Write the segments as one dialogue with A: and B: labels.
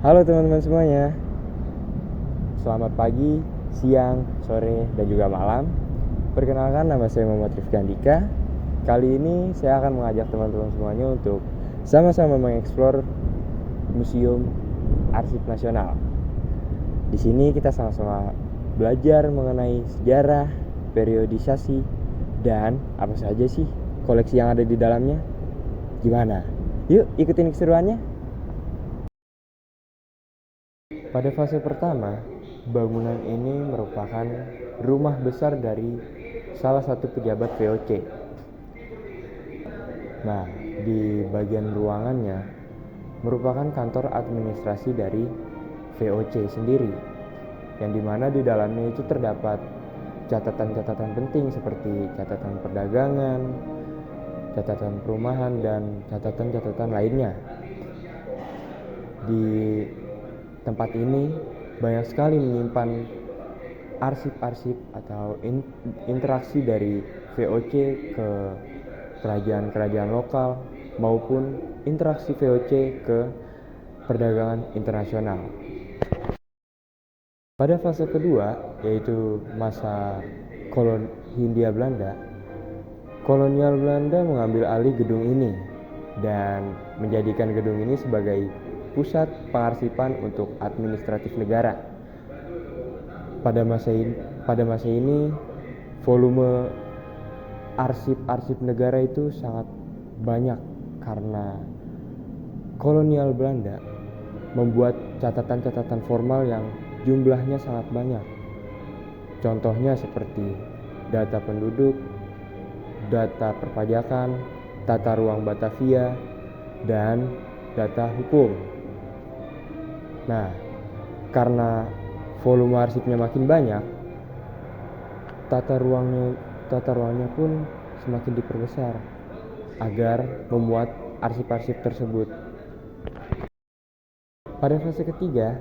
A: Halo teman-teman semuanya, selamat pagi, siang, sore, dan juga malam. Perkenalkan, nama saya Muhammad Rifki Andika. Kali ini saya akan mengajak teman-teman semuanya untuk sama-sama mengeksplor Museum Arsip Nasional. Di sini kita sama-sama belajar mengenai sejarah, periodisasi, dan apa saja sih koleksi yang ada di dalamnya. Gimana? Yuk ikutin keseruannya. Pada fase pertama, bangunan ini merupakan rumah besar dari salah satu pejabat VOC. Nah, di bagian ruangannya merupakan kantor administrasi dari VOC sendiri, yang dimana di dalamnya itu terdapat catatan-catatan penting seperti catatan perdagangan, catatan perumahan, dan catatan-catatan lainnya. Di tempat ini banyak sekali menyimpan arsip-arsip atau interaksi dari VOC ke kerajaan-kerajaan lokal maupun interaksi VOC ke perdagangan internasional. Pada fase kedua, yaitu masa Hindia Belanda, kolonial Belanda mengambil alih gedung ini dan menjadikan gedung ini sebagai pusat pengarsipan untuk administratif negara. Pada masa ini volume arsip-arsip negara itu sangat banyak karena kolonial Belanda membuat catatan-catatan formal yang jumlahnya sangat banyak. Contohnya seperti data penduduk, data perpajakan, tata ruang Batavia, dan data hukum. Nah, karena volume arsipnya makin banyak, tata ruangnya pun semakin diperbesar agar memuat arsip-arsip tersebut. Pada fase ketiga,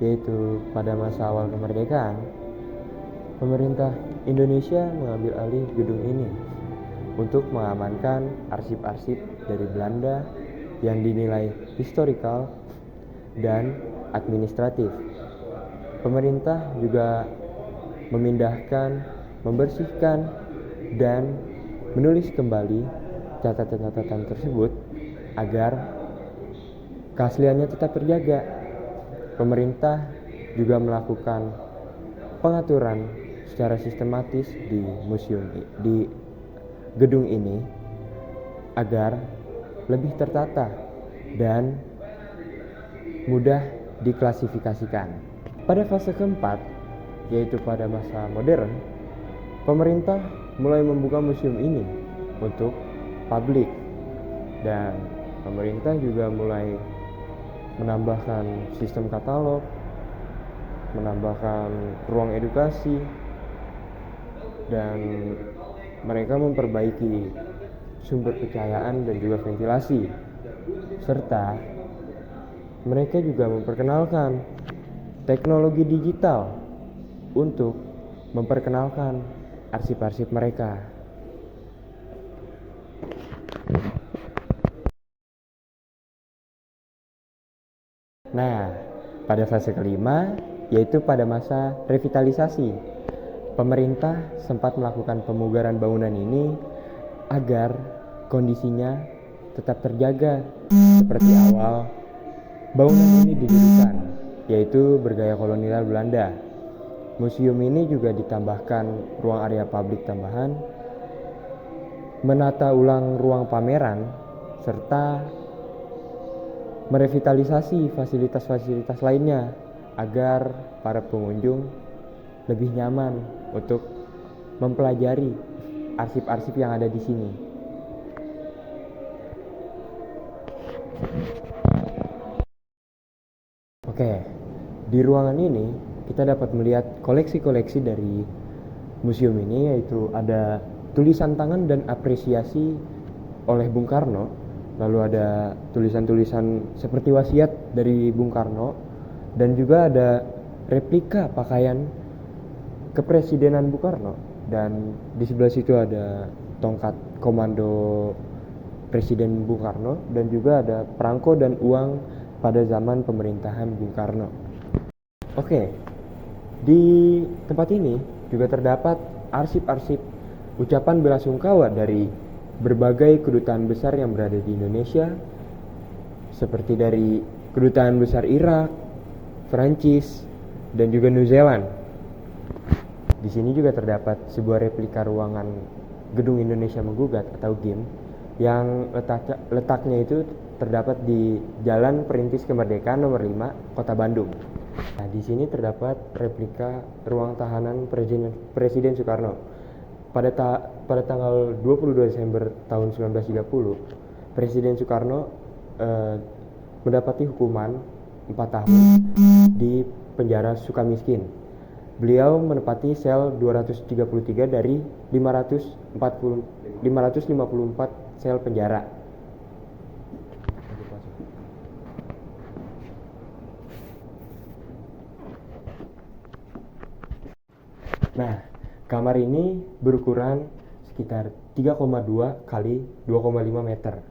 A: yaitu pada masa awal kemerdekaan, pemerintah Indonesia mengambil alih gedung ini untuk mengamankan arsip-arsip dari Belanda yang dinilai historikal dan administratif. Pemerintah juga memindahkan, membersihkan, dan menulis kembali catatan-catatan tersebut agar keasliannya tetap terjaga. Pemerintah juga melakukan pengaturan secara sistematis di gedung ini agar lebih tertata dan mudah diklasifikasikan. Pada fase keempat, yaitu pada masa modern, pemerintah mulai membuka museum ini untuk publik, dan pemerintah juga mulai menambahkan sistem katalog, menambahkan ruang edukasi, dan mereka memperbaiki sumber pencahayaan dan juga ventilasi, serta mereka juga memperkenalkan teknologi digital untuk memperkenalkan arsip-arsip mereka. Nah, pada fase kelima, yaitu pada masa revitalisasi, pemerintah sempat melakukan pemugaran bangunan ini agar kondisinya tetap terjaga seperti awal bangunan ini didirikan, yaitu bergaya kolonial Belanda. Museum ini juga ditambahkan ruang area publik tambahan, menata ulang ruang pameran, serta merevitalisasi fasilitas-fasilitas lainnya agar para pengunjung lebih nyaman untuk mempelajari arsip-arsip yang ada di sini. Oke, di ruangan ini kita dapat melihat koleksi-koleksi dari museum ini, yaitu ada tulisan tangan dan apresiasi oleh Bung Karno, lalu ada tulisan-tulisan seperti wasiat dari Bung Karno, dan juga ada replika pakaian kepresidenan Bung Karno, dan di sebelah situ ada tongkat komando Presiden Bung Karno, dan juga ada perangko dan uang pada zaman pemerintahan Bung Karno. Oke, di tempat ini juga terdapat arsip-arsip ucapan belasungkawa dari berbagai kedutaan besar yang berada di Indonesia, seperti dari kedutaan besar Irak, Prancis, dan juga New Zealand. Di sini juga terdapat sebuah replika ruangan Gedung Indonesia Menggugat atau GIM yang letaknya itu terdapat di Jalan Perintis Kemerdekaan nomor 5, Kota Bandung. Nah, di sini terdapat replika ruang tahanan Presiden Soekarno. Pada tanggal 22 Desember tahun 1930, Presiden Soekarno mendapati hukuman 4 tahun di penjara Sukamiskin. Beliau menempati sel 233 dari 554 sel penjara. Nah, kamar ini berukuran sekitar 3,2 kali 2,5 meter.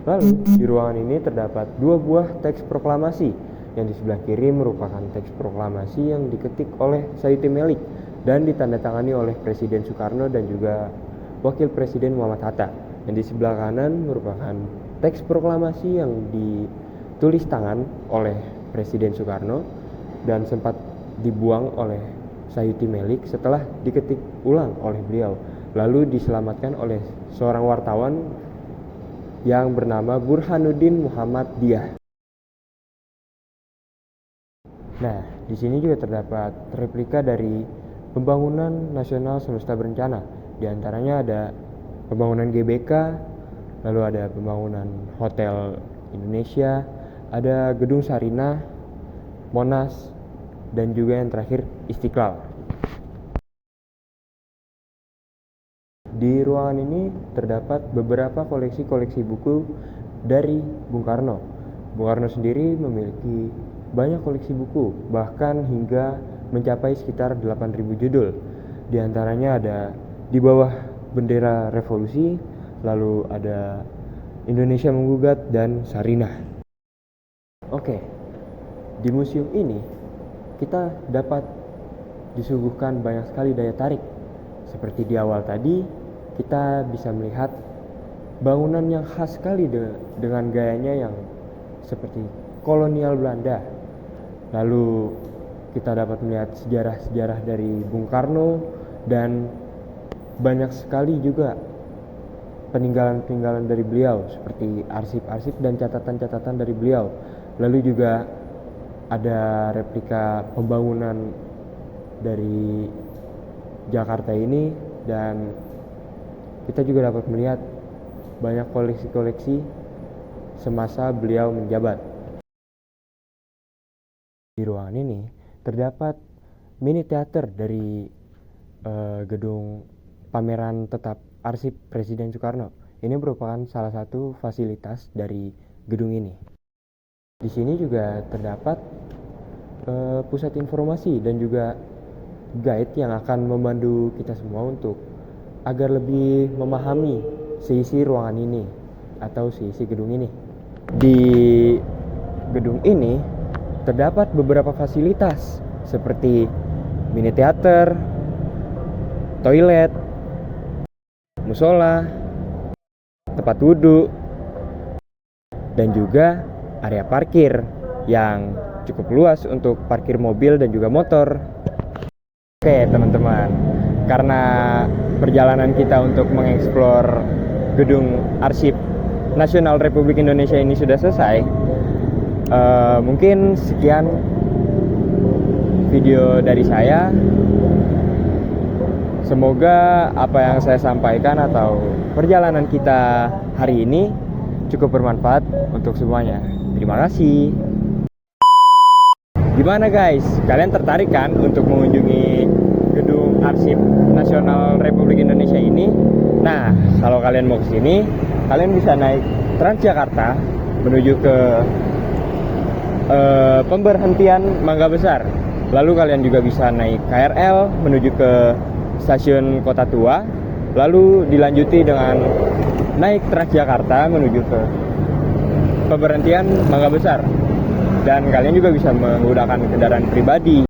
A: Lalu, di ruangan ini terdapat 2 buah teks proklamasi. Yang di sebelah kiri merupakan teks proklamasi yang diketik oleh Sayuti Melik dan ditandatangani oleh Presiden Soekarno dan juga Wakil Presiden Muhammad Hatta. Yang di sebelah kanan merupakan teks proklamasi yang ditulis tangan oleh Presiden Soekarno dan sempat dibuang oleh Sayuti Melik setelah diketik ulang oleh beliau, lalu diselamatkan oleh seorang wartawan yang bernama Burhanuddin Muhammad Diah. Nah, di sini juga terdapat replika dari pembangunan nasional semesta berencana. Di antaranya ada pembangunan GBK, lalu ada pembangunan Hotel Indonesia, ada Gedung Sarinah, Monas, dan juga yang terakhir Istiqlal. Di ruangan ini terdapat beberapa koleksi-koleksi buku dari Bung Karno. Bung Karno sendiri memiliki banyak koleksi buku, bahkan hingga mencapai sekitar 8.000 judul. Di antaranya ada Di Bawah Bendera Revolusi, lalu ada Indonesia Menggugat, dan Sarinah. Oke, di museum ini kita dapat disuguhkan banyak sekali daya tarik. Seperti di awal tadi, kita bisa melihat bangunan yang khas sekali dengan gayanya yang seperti kolonial Belanda. Lalu kita dapat melihat sejarah-sejarah dari Bung Karno dan banyak sekali juga peninggalan-peninggalan dari beliau seperti arsip-arsip dan catatan-catatan dari beliau. Lalu juga ada replika pembangunan dari Jakarta ini, dan kita juga dapat melihat banyak koleksi-koleksi semasa beliau menjabat. Di ruangan ini terdapat mini teater dari gedung pameran tetap arsip Presiden Soekarno. Ini merupakan salah satu fasilitas dari gedung ini. Di sini juga terdapat pusat informasi dan juga guide yang akan memandu kita semua untuk agar lebih memahami seisi ruangan ini atau seisi gedung ini. Di gedung ini terdapat beberapa fasilitas seperti mini teater, toilet, musola, tempat duduk, dan juga area parkir yang cukup luas untuk parkir mobil dan juga motor. Oke teman-teman, karena perjalanan kita untuk mengeksplor gedung arsip Nasional Republik Indonesia ini sudah selesai, mungkin sekian video dari saya. Semoga apa yang saya sampaikan atau perjalanan kita hari ini cukup bermanfaat untuk semuanya. Terima kasih. Gimana guys? Kalian tertarik kan untuk mengunjungi gedung arsip Nasional Republik Indonesia ini? Nah, kalau kalian mau ke sini, kalian bisa naik Transjakarta menuju ke pemberhentian Mangga Besar. Lalu kalian juga bisa naik KRL menuju ke stasiun Kota Tua, lalu dilanjuti dengan naik Transjakarta menuju ke pemberhentian Mangga Besar. Dan kalian juga bisa menggunakan kendaraan pribadi